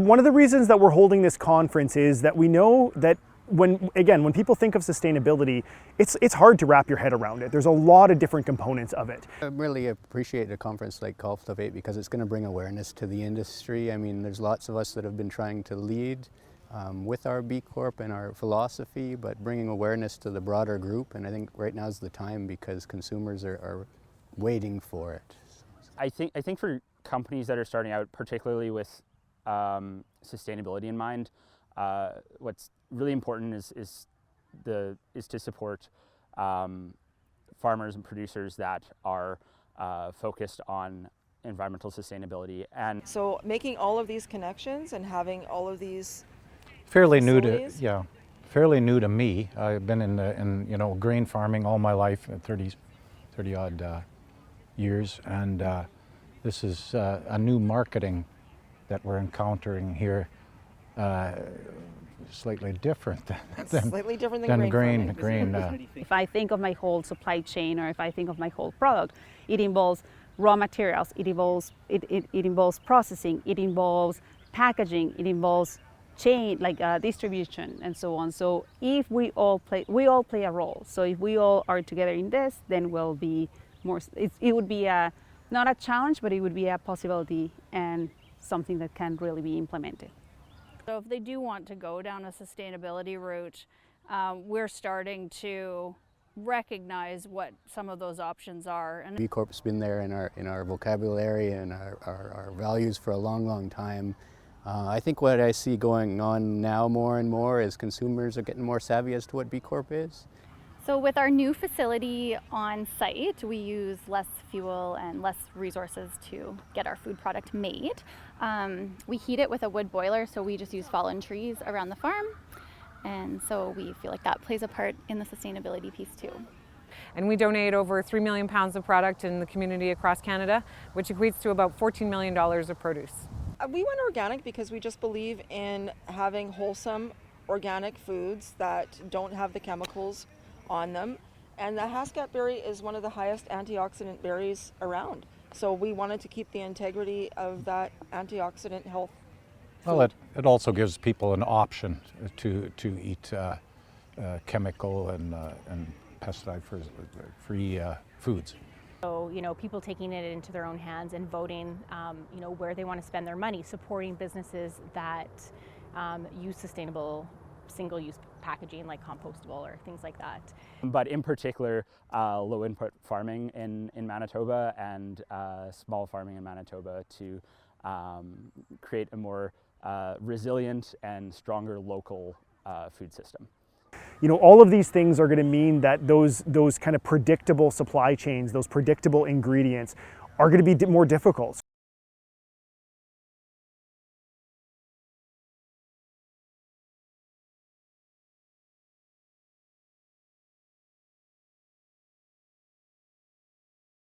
One of the reasons that we're holding this conference is that we know that when people think of sustainability, it's hard to wrap your head around it. There's a lot of different components of it. I really appreciate a conference like CULTIVATE because it's going to bring awareness to the industry. I mean, there's lots of us that have been trying to lead with our B Corp and our philosophy, but bringing awareness to the broader group. And I think right now is the time because consumers are waiting for it. I think for companies that are starting out, particularly with sustainability in mind, what's really important is to support farmers and producers that are focused on environmental sustainability. And so making all of these connections and having all of these fairly facilities. fairly new to me. I've been in grain farming all my life, 30 odd years, and this is a new marketing that we're encountering here, slightly different than grain. If I think of my whole supply chain, or if I think of my whole product, it involves raw materials, it involves processing, it involves packaging, it involves chain, like distribution and so on. So if we all play a role. So if we all are together in this, then we'll be more, it would be not a challenge, but it would be a possibility and something that can really be implemented. So if they do want to go down a sustainability route, we're starting to recognize what some of those options are. And B Corp's been there in our vocabulary and our values for a long time. I think what I see going on now more and more is consumers are getting more savvy as to what B Corp is. So with our new facility on site, we use less fuel and less resources to get our food product made. We heat it with a wood boiler, so we just use fallen trees around the farm. And so we feel like that plays a part in the sustainability piece too. And we donate over 3 million pounds of product in the community across Canada, which equates to about $14 million of produce. We went organic because we just believe in having wholesome organic foods that don't have the chemicals on them, and the Hascat berry is one of the highest antioxidant berries around, so we wanted to keep the integrity of that antioxidant health food. Well, it also gives people an option to eat chemical and pesticide-free foods. So, people taking it into their own hands and voting, where they want to spend their money, supporting businesses that use sustainable single-use packaging like compostable or things like that. But in particular, low input farming in Manitoba and small farming in Manitoba to create a more resilient and stronger local food system. All of these things are going to mean that those kind of predictable supply chains, those predictable ingredients are going to be more difficult.